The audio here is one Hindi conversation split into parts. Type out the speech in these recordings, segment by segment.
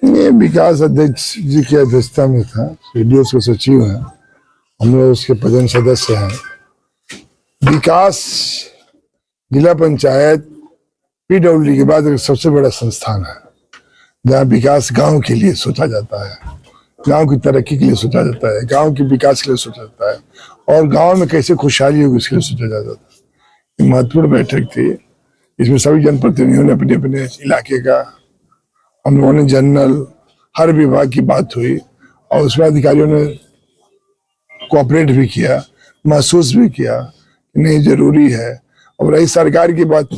ये विकास अध्यक्ष जी की अध्यक्षता में था, सीडीओ के सचिव हैं, हम लोग उसके पदेन सदस्य हैं। विकास जिला पंचायत पीडब्ल्यूडी के बाद एक सबसे बड़ा संस्थान है जहाँ विकास गांव के लिए सोचा जाता है, गांव की तरक्की के लिए सोचा जाता है, गांव के विकास के लिए सोचा जाता है और गांव में कैसे खुशहाली होगी इसके लिए सोचा जाता है। महत्वपूर्ण बैठक थी, इसमें सभी जनप्रतिनिधियों ने अपने अपने इलाके का, हम लोगों ने जनरल हर विभाग की बात हुई और उसमें अधिकारियों ने कोऑपरेट भी किया, महसूस भी किया कि नहीं जरूरी है। और रही सरकार की बात,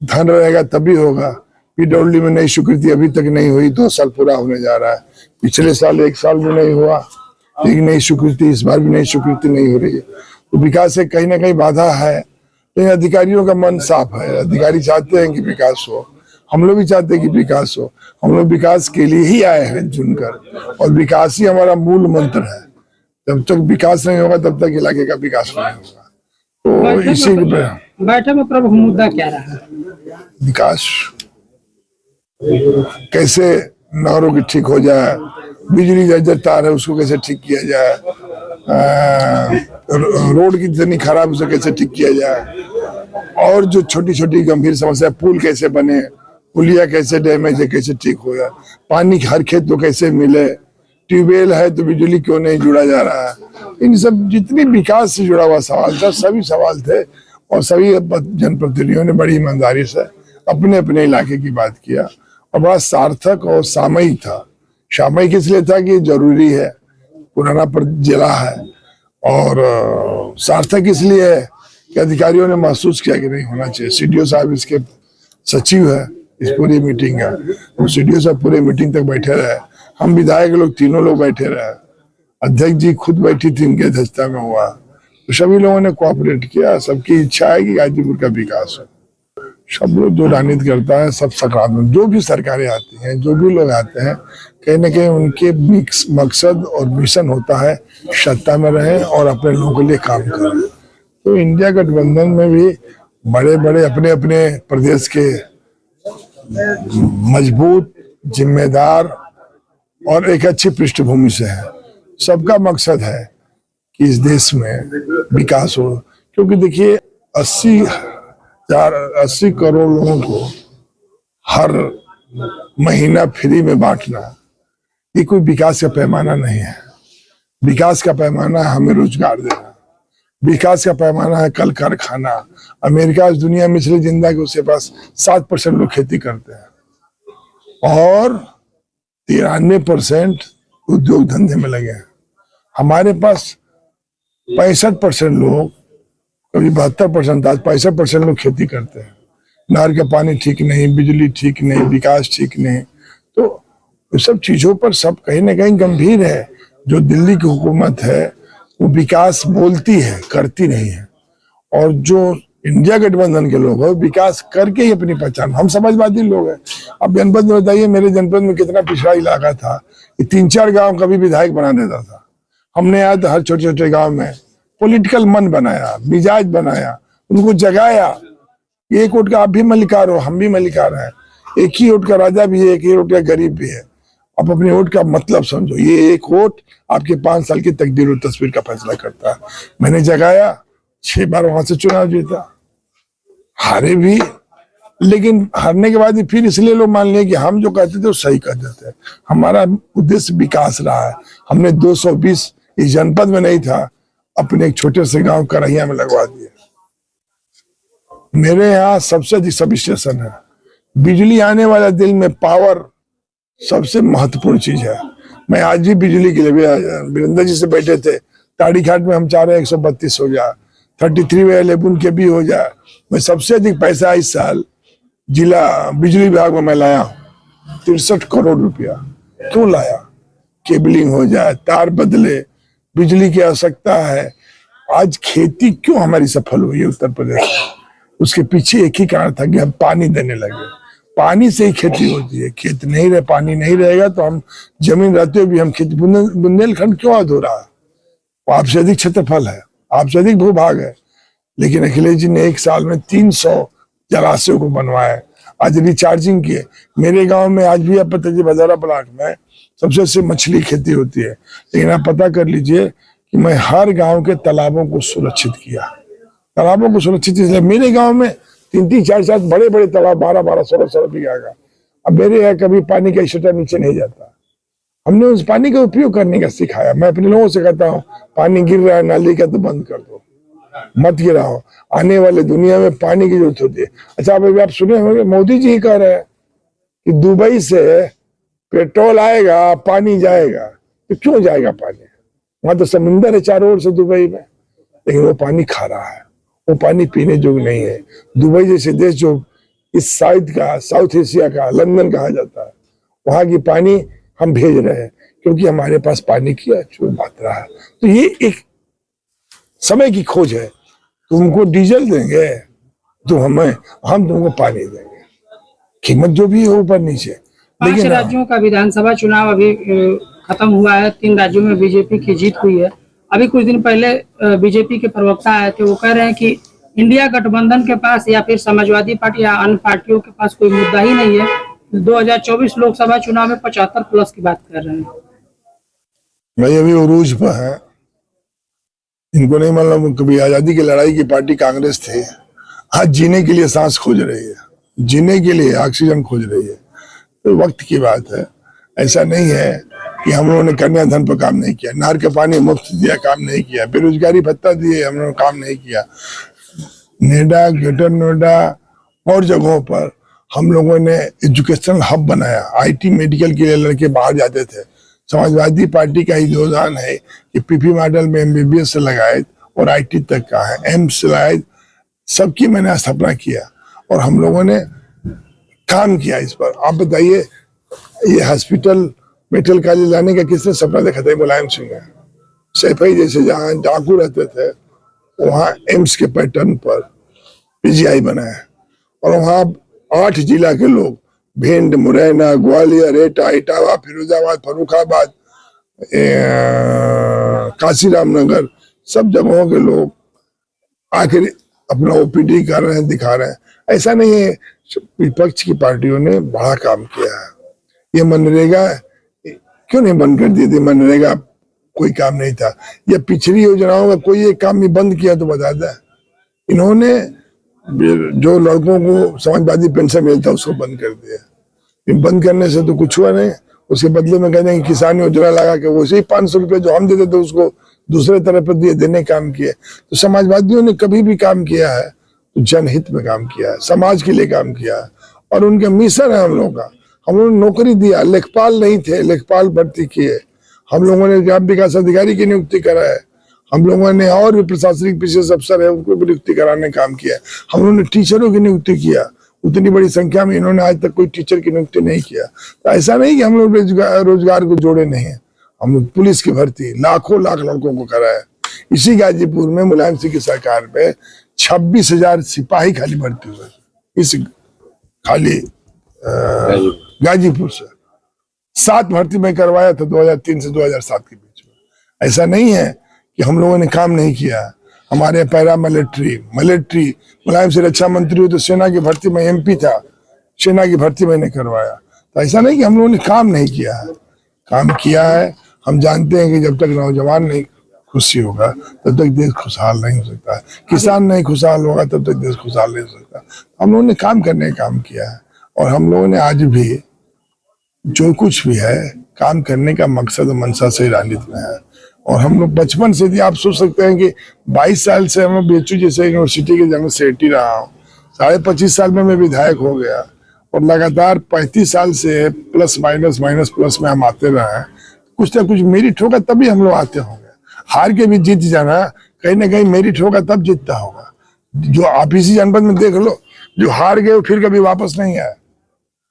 धन रहेगा तभी होगा। पीडब्ल्यूडी में नई स्वीकृति अभी तक नहीं हुई, 2 साल पूरा होने जा रहा है। पिछले साल 1 साल भी नहीं हुआ, एक नई स्वीकृति, इस बार भी नई स्वीकृति नहीं हो रही है। तो विकास से कहीं ना कहीं बाधा है, लेकिन अधिकारियों का मन साफ है, अधिकारी चाहते हैं कि विकास हो, हम लोग भी चाहते हैं कि विकास हो। हम लोग विकास के लिए ही आए हैं चुनकर, और विकास ही हमारा मूल मंत्र है। जब तक विकास नहीं होगा तब तक इलाके का विकास नहीं होगा। तो इसी बैठक में प्रमुख मुद्दा क्या रहा? विकास, कैसे नहरों की ठीक हो जाए, बिजली जर्जर तार है उसको कैसे ठीक किया जाए, रोड की जितनी खराब उसे कैसे ठीक किया जाए, और जो छोटी छोटी गंभीर समस्या, पुल कैसे बने, पुलिया कैसे डैमेज है कैसे ठीक हो जाए, पानी हर खेत को कैसे मिले, ट्यूबवेल है तो बिजली क्यों नहीं जुड़ा जा रहा है। इन सब जितनी विकास से जुड़ा हुआ सवाल था, सभी सवाल थे और सभी जनप्रतिनिधियों ने बड़ी ईमानदारी से अपने अपने इलाके की बात किया और बड़ा सार्थक और सामयिक था। सामयिक इसलिए था कि जरूरी है, पुराना जिला है, और सार्थक इसलिए है कि अधिकारियों ने महसूस किया कि नहीं होना चाहिए। सीडीओ साहब इसके सचिव है इस पूरी मीटिंग का, तो सीडीओ साहब पूरे मीटिंग तक बैठे रहे, हम विधायक लोग तीनों लोग बैठे रहे, अध्यक्ष जी खुद बैठी थी, उनकी अध्यक्षता में हुआ, तो सभी लोगों ने कोऑपरेट किया। सबकी इच्छा है कि गाजीपुर का विकास हो। सब लोग जो राजनीति करता है सब सकारात्मक, जो भी सरकारें आती हैं, जो भी लोग आते हैं, कहीं ना कहीं उनके मकसद और मिशन होता है सत्ता में रहें और अपने लोगों के लिए काम करें। तो इंडिया गठबंधन में भी बड़े बड़े अपने अपने प्रदेश के मजबूत, जिम्मेदार और एक अच्छी पृष्ठभूमि से है। सबका मकसद है कि इस देश में विकास हो, क्योंकि देखिए 80 करोड़ लोगों को हर महीना फ्री में बांटना, ये कोई विकास का पैमाना नहीं है। विकास का पैमाना है हमें रोजगार देना, विकास का पैमाना है कल कारखाना। अमेरिका इस दुनिया में इसलिए जिंदा है कि उसके पास 7% लोग खेती करते हैं और 93% उद्योग धंधे में लगे हैं। हमारे पास 65% लोग, कभी 72%, आज 65% लोग खेती करते हैं। नहर का पानी ठीक नहीं, बिजली ठीक नहीं, विकास ठीक नहीं, तो इस सब चीजों पर सब कहीं ना कहीं गंभीर है। जो दिल्ली की हुकूमत है वो विकास बोलती है, करती नहीं है, और जो इंडिया गठबंधन के लोग हैं विकास करके ही अपनी पहचान। हम समाजवादी लोग हैं। अब जनपद में बताइए, मेरे जनपद में कितना पिछड़ा इलाका था कि 3-4 गांव कभी विधायक बना देता था। हमने आज हर छोटे छोटे गांव में पॉलिटिकल मन बनाया, मिजाज बनाया, उनको जगाया। एक वोट का आप भी मलिकार हो, हम भी मलिकार हैं, एक ही वोट का राजा भी है, एक ही वोट का गरीब भी है। आप अपने वोट का मतलब समझो, ये एक वोट आपके 5 साल की तकदीर और तस्वीर का फैसला करता है। मैंने जगाया, 6 बार वहां से चुनाव जीता, हारे भी, लेकिन हारने के बाद भी फिर इसलिए लोग मान लिए कि हम जो कहते थे वो सही कहते थे। हमारा उद्देश्य विकास रहा है। हमने 220 इस जनपद में नहीं था, अपने एक छोटे से गांव करहिया में लगवा दिया। मेरे यहाँ सबसे अधिक सब स्टेशन है। बिजली आने वाला दिल में पावर सबसे महत्वपूर्ण चीज है। मैं आज भी बिजली के लिए, वीरेंद्र जी से बैठे थे, ताड़ी घाट में हम चाह रहे हैं 132 हो जाए, 33 के भी हो जाए। मैं सबसे अधिक पैसा इस साल जिला बिजली विभाग में मैं लाया हूँ, 63 करोड़ रुपया। क्यों लाया? केबलिंग हो जाए, तार बदले, बिजली की आवश्यकता है। आज खेती क्यों हमारी सफल हुई है उत्तर प्रदेश में, उसके पीछे एक ही कारण था कि हम पानी देने लगे। पानी से ही खेती होती है। खेत नहीं रहे, पानी नहीं रहेगा तो हम जमीन रहते हुए भी हम खेती, बुंदेलखंड क्यों अधूरा है? आपसे अधिक क्षेत्रफल है, आपसे अधिक भूभाग है, लेकिन अखिलेश जी ने 1 साल में 300 जलाशयों को बनवाया। आज रिचार्जिंग किए। मेरे गांव में आज भी आप पता जी बाजारा ब्लॉक में सबसे अच्छी मछली खेती होती है, लेकिन आप पता कर लीजिए कि मैं हर गांव के तालाबों को सुरक्षित किया। तालाबों को सुरक्षित इसलिए मेरे गांव में 3-3, 4-4 बड़े बड़े तालाब 12-12, 16-16 बीघा का। अब मेरे यहाँ कभी पानी का स्टेटर नीचे नहीं जाता। हमने उस पानी का उपयोग करने का सिखाया। मैं अपने लोगों से कहता हूँ पानी गिर रहा है नाली का तो बंद कर दो, मत गिराओ। आने वाले दुनिया में पानी की जरूरत होती है। अच्छा अभी आप सुने होंगे मोदी जी कह रहे हैं कि दुबई से पेट्रोल आएगा पानी जाएगा। तो क्यों जाएगा पानी? वहां तो समुंदर है चारों ओर से दुबई में, लेकिन वो पानी खा रहा है, वो पानी पीने योग्य नहीं है। दुबई जैसे देश जो इस साइड का, साउथ एशिया का लंदन कहा जाता है, वहां की पानी हम भेज रहे हैं क्योंकि हमारे पास पानी की अचूक मात्रा है। तो ये एक समय की खोज है। तुमको डीजल देंगे तो हम तुमको पानी देंगे, कीमत जो भी है ऊपर नीचे। 5 राज्यों का विधानसभा चुनाव अभी खत्म हुआ है। 3 राज्यों में बीजेपी की जीत हुई है। अभी कुछ दिन पहले बीजेपी के प्रवक्ता आए थे, वो कह रहे हैं कि इंडिया गठबंधन के पास या फिर समाजवादी पार्टी या अन्य पार्टियों के पास कोई मुद्दा ही नहीं है। 2024 लोकसभा चुनाव में 75+ की बात कर रहे हैं। भाई अभी उरूज पर है, इनको नहीं मालूम कभी आजादी की लड़ाई की पार्टी कांग्रेस थी। आज जीने के लिए सांस खोज रही है, जीने के लिए ऑक्सीजन खोज रही है। तो वक्त की बात है। ऐसा नहीं है कि हम लोगों ने कन्याधन पर काम नहीं किया, नहर का पानी मुफ्त दिया काम नहीं किया, बेरोजगारी भत्ता दिए हम लोगों ने काम नहीं किया। नोएडा, ग्रेटर नोएडा और जगहों पर हम लोगों ने एजुकेशनल हब बनाया। आईटी मेडिकल के लिए लड़के बाहर जाते थे। समाजवादी पार्टी का ही योगदान है कि पीपी मॉडल में एमबीबीएस से लगाए और आईटी तक का है, एम्स लाए, सबकी मैंने स्थापना किया और हम लोगों ने काम किया इस पर। आप बताइए ये हॉस्पिटल मेडिकल कॉलेज लाने का किसने सपना देखा था? मुलायम सिंह ने। सैफई जैसे जहाँ डाकू रहते थे वहाँ एम्स के पैटर्न पर पीजीआई बनाया और वहाँ 8 जिला के लोग, भिंड, मुरैना, ग्वालियर, एटा, इटावा, फिरोजाबाद, फर्रुखाबाद, काशीराम नगर, सब जगहों के लोग आखिर अपना ओपीडी कर रहे हैं, दिखा रहे हैं। ऐसा नहीं है, विपक्ष की पार्टियों ने बड़ा काम किया है। ये मनरेगा क्यों नहीं बंद कर दी थी? मनरेगा कोई काम नहीं था। या पिछली योजनाओं का कोई एक काम भी बंद किया तो बता दें। इन्होंने जो लड़कों को समाजवादी पेंशन मिलता उसको बंद कर दिया। बंद करने से तो कुछ हुआ नहीं। उसके बदले में कहते हैं कि किसान योजना लगा के वैसे ही 500 रुपये जो हम देते थे उसको दूसरे तरफ पर देने काम किए। तो समाजवादियों ने कभी भी काम किया है तो जनहित में काम किया है, समाज के लिए काम किया है और उनका मिशन है हम लोगों का। हम लोगों ने नौकरी दिया, लेखपाल नहीं थे, लेखपाल भर्ती किए। हम लोगों ने ग्राम विकास अधिकारी की नियुक्ति करा है। हम लोगों ने और भी प्रशासनिक विशेष अफसर है उनको भी नियुक्ति कराने काम किया। हम लोगों ने टीचरों की नियुक्ति किया। उतनी बड़ी संख्या में इन्होंने आज तक कोई टीचर की नियुक्ति नहीं किया। तो ऐसा नहीं कि हम लोग रोजगार को जोड़े नहीं है। हम लोग पुलिस की भर्ती लाखों लाख लड़कों को कराया। इसी गाजीपुर में मुलायम सिंह की सरकार में 26,000 सिपाही खाली भर्ती हुए इस खाली गाजीपुर से। 7 भर्ती में करवाया था 2003 से 2007 के बीच में। ऐसा नहीं है कि हम लोगों ने काम नहीं किया। हमारे पैरा मिलिट्री मुलायम सिंह रक्षा मंत्री हुए तो सेना की भर्ती में एमपी था, सेना की भर्ती मैंने करवाया। तो ऐसा नहीं कि हम लोगों ने काम नहीं किया है, काम किया है। हम जानते हैं कि जब तक नौजवान नहीं खुशी होगा तब तक देश खुशहाल नहीं हो सकता है, किसान नहीं खुशहाल होगा तब तक देश खुशहाल नहीं हो सकता। हम लोगों ने काम करने का काम किया है और हम लोगों ने आज भी जो कुछ भी है काम करने का मकसद मनसा से राजनीति में है। और हम लोग बचपन से आप सोच सकते हैं कि 22 साल से हम BHU जैसे यूनिवर्सिटी के जनरल सेक्रेटरी रहा हूँ। 25.5 साल में मैं विधायक हो गया और लगातार 35 साल से प्लस माइनस में हम आते रहे हैं। कुछ ना कुछ मेरिट होगा तभी हम लोग आते होंगे। हार के भी जीत जाना कहीं ना कहीं मेरिट होगा तब जीतता होगा। जो आप इसी जनपद में देख लो, जो हार गए फिर कभी वापस नहीं आए।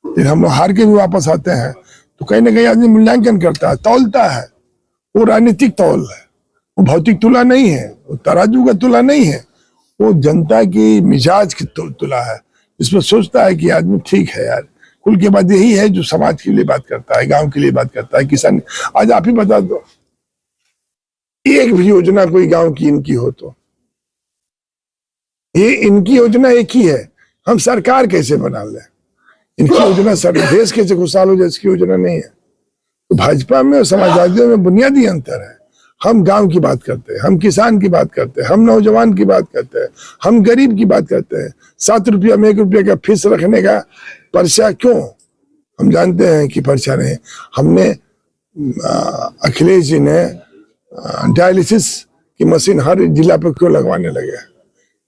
फिर हम लोग हार के भी वापस आते हैं तो कहीं ना कहीं आदमी मूल्यांकन करता है, तौलता है। वो राजनीतिक तौल है, वो भौतिक तुला नहीं है, वो तराजू का तुला नहीं है, वो जनता की मिजाज की तुला है। इसमें सोचता है कि आदमी ठीक है यार। कुल के बाद यही है जो समाज के लिए बात करता है, गांव के लिए बात करता है, किसान। आज आप ही बता दो एक भी योजना कोई गांव की इनकी हो तो ये इनकी योजना एक ही है, हम सरकार कैसे बना लें। इनकी योजना सारे देश कैसे खुशहाल हो जाए इसकी योजना नहीं है। तो भाजपा में और समाजवादियों में बुनियादी अंतर है। हम गांव की बात करते हैं, हम किसान की बात करते हैं, हम नौजवान की बात करते हैं, हम गरीब की बात करते हैं। 7 रुपया में 1 रुपया का फीस रखने का पर्चा क्यों? हम जानते हैं कि पर्चा नहीं। हमने अखिलेश जी ने डायलिसिस की मशीन हर जिला पर क्यों लगवाने लगे?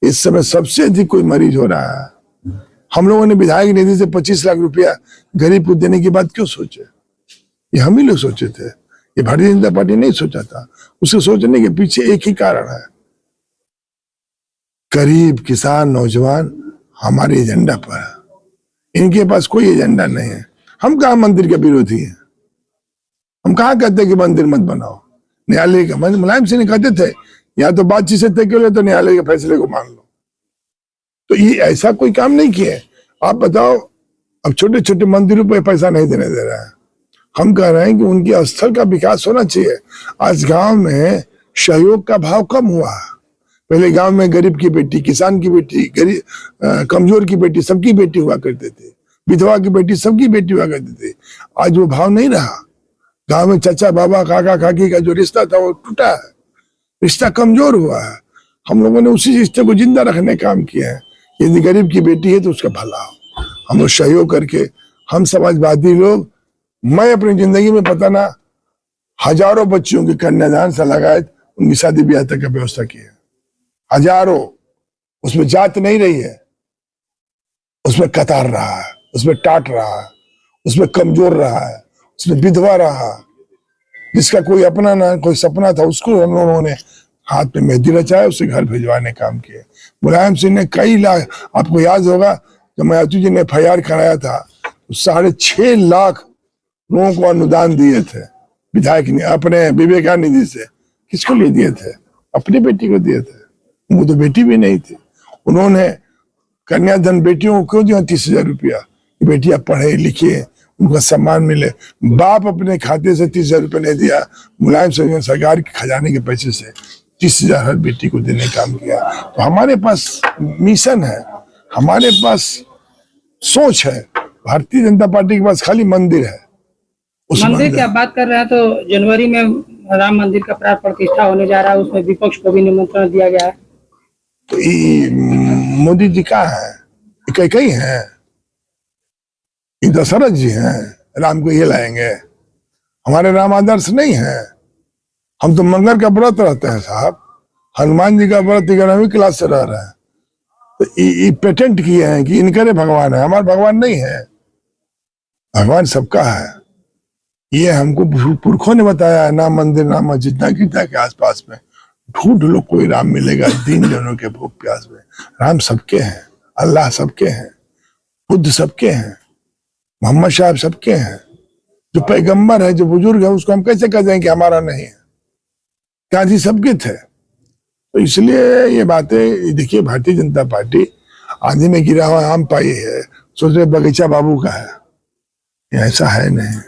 इस समय सबसे अधिक कोई मरीज हो रहा है। हम लोगों ने विधायक निधि से 25 लाख रुपया गरीब को देने की बात क्यों सोचे? ये हम ही लोग सोचे थे, ये भारतीय जनता पार्टी नहीं सोचा था। उसे सोचने के पीछे एक ही कारण है, गरीब किसान नौजवान हमारे एजेंडा पर है, इनके पास कोई एजेंडा नहीं है। हम कहाँ मंदिर के विरोधी हैं? हम कहाँ कहते हैं कि मंदिर मत बनाओ? न्यायालय का मुलायम सिंह कहते थे या तो बातचीत से तय कर लो तो न्यायालय के फैसले को मान लो। तो ये ऐसा कोई काम नहीं किया। आप बताओ, अब छोटे छोटे मंदिरों पर पैसा नहीं देने दे रहा है। हम कह रहे हैं कि उनके स्थल का विकास होना चाहिए। आज गांव में सहयोग का भाव कम हुआ है। पहले गांव में गरीब की बेटी, किसान की बेटी, गरीब कमजोर की बेटी, सबकी बेटी हुआ करते थे। विधवा की बेटी, सबकी बेटी हुआ करती थी। आज वो भाव नहीं रहा। गांव में चाचा बाबा काका काकी का जो रिश्ता था वो टूटा है, रिश्ता कमजोर हुआ है। हम लोगों ने उसी रिश्ते को जिंदा रखने का काम किया है। यदि गरीब की बेटी है तो उसका भला हो। हम लोग सहयोग करके, हम समाजवादी लोग, मैं अपनी जिंदगी में पता ना हजारों बच्चियों की कन्यादान से लगायत उनकी शादी ब्याह तक का व्यवस्था की है। हजारों। उसमें जात नहीं रही है, उसमें कतार रहा है, उसमें टाट रहा है, उसमें कमजोर रहा है, उसमें विधवा रहा। जिसका कोई अपना ना कोई सपना था उसको हम लोगों ने हाथ में मेहंदी रचाया, उसे घर भिजवाने काम किए। मुलायम सिंह ने कई लाख, आपको याद होगा जब मायावती जी ने FIR कराया था तो 6.5 लाख लोगों को अनुदान दिए थे विधायक ने अपने विवेकानंद निधि से। किसको लिए दिए थे? अपनी बेटी को दिए थे। वो तो बेटी भी नहीं थी। उन्होंने कन्याधन बेटियों को क्यों दिया 30,000 रुपया? बेटियां पढ़े लिखे, उनका सम्मान मिले। बाप अपने खाते से 30,000 रुपये नहीं दिया, मुलायम सिंह ने सरकार के खजाने के पैसे से 30,000 हर बेटी को देने का काम किया। तो हमारे पास मिशन है, हमारे पास सोच है। भारतीय जनता पार्टी के पास खाली मंदिर है। उस मंदिर की आप बात कर रहे हैं तो जनवरी में राम मंदिर का प्राण प्रतिष्ठा होने जा रहा है, उसमें विपक्ष को भी निमंत्रण दिया गया है। तो मोदी जी कहाँ है? कई है, दशरथ जी हैं, राम को ये लाएंगे। हमारे राम आदर्श नहीं है। हम तो मंगल का व्रत रहते हैं साहब, हनुमान जी का व्रत 11वीं क्लास से रह रहे हैं। तो ये पेटेंट किए हैं कि इनके भगवान है, हमारा भगवान नहीं है। भगवान सबका है। ये हमको पुरखों ने बताया है। ना मंदिर ना मस्जिद ना गीता के आसपास में ढूंढ लो कोई राम मिलेगा दीन जनों के भूख प्यास में। राम सबके हैं, अल्लाह सबके हैं, बुद्ध सबके हैं, मोहम्मद साहब सबके हैं। जो पैगंबर है, जो बुजुर्ग है, उसको हम कैसे कह दें कि हमारा नहीं है? गांधी सबके थे। तो इसलिए ये बातें देखिए, भारतीय जनता पार्टी आंधी में गिरा हुआ आम पाई है, सोच रहे बगीचा बाबू का है। ऐसा है नहीं।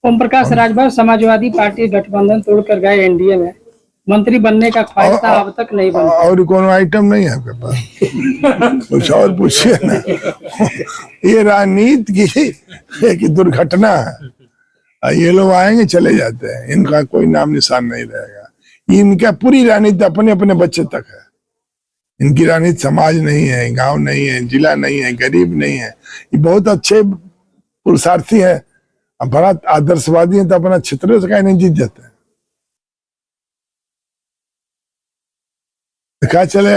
ओम प्रकाश राजभर समाजवादी पार्टी गठबंधन तोड़कर गए एनडीए में, मंत्री बनने का ख्वाहिश था, अब तक नहीं बना। और कौन आइटम नहीं है आपके पास? कुछ और पूछिए ना। ये राजनीति की एक दुर्घटना है। ये लोग आएंगे चले जाते हैं, इनका कोई नाम निशान नहीं रहेगा। इनका पूरी राजनीति अपने अपने बच्चे तक है। इनकी राजनीति समाज नहीं है, गांव नहीं है, जिला नहीं है, गरीब नहीं है। ये बहुत अच्छे पुरुषार्थी है, बड़ा आदर्शवादी है, तो अपना क्षेत्र से कहीं नहीं जीत जाते हैं। क्या चले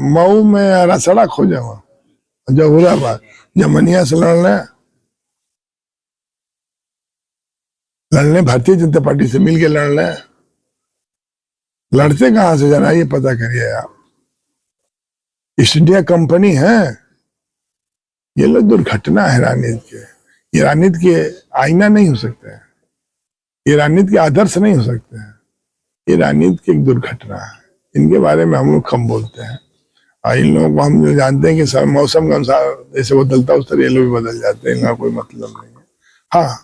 मऊ में रसड़ा खोजे वहां जहुराबाद जमनिया से लड़ने भारतीय जनता पार्टी से मिलके लड़ने। लड़ते कहां से जरा ये पता करिए आप। ईस्ट इंडिया कंपनी है। ये लोग दुर्घटना है राजनीति के। ये राजनीति के आईना नहीं हो सकते हैं, ये राजनीति के आदर्श नहीं हो सकते हैं। ये राजनीति की एक दुर्घटना है। इनके बारे में हम लोग कम बोलते हैं। और इन लोगों को हम जो जानते हैं कि मौसम के अनुसार जैसे बदलता उस तरह ये लोग भी बदल जाते हैं। इनका कोई मतलब नहीं है। हाँ,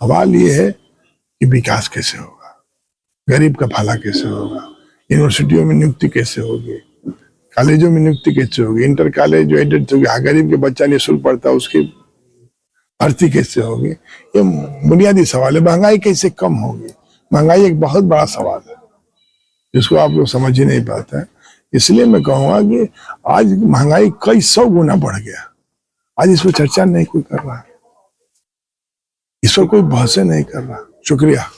सवाल ये है कि विकास कैसे होगा, गरीब का भला कैसे होगा, यूनिवर्सिटियों में नियुक्ति कैसे होगी, कॉलेजों में नियुक्ति कैसे होगी, इंटर कॉलेज जो एडेड होगी, गरीब के बच्चा निःशुल्क पढ़ता है उसकी भर्ती कैसे होगी, ये बुनियादी सवाल है। महंगाई कैसे कम होगी, महंगाई एक बहुत बड़ा सवाल है जिसको आप लोग समझ ही नहीं पाते हैं। इसलिए मैं कहूंगा कि आज महंगाई कई 100 गुना बढ़ गया, आज इस पर चर्चा नहीं कोई कर रहा, इस पर कोई बहसें नहीं कर रहा। शुक्रिया।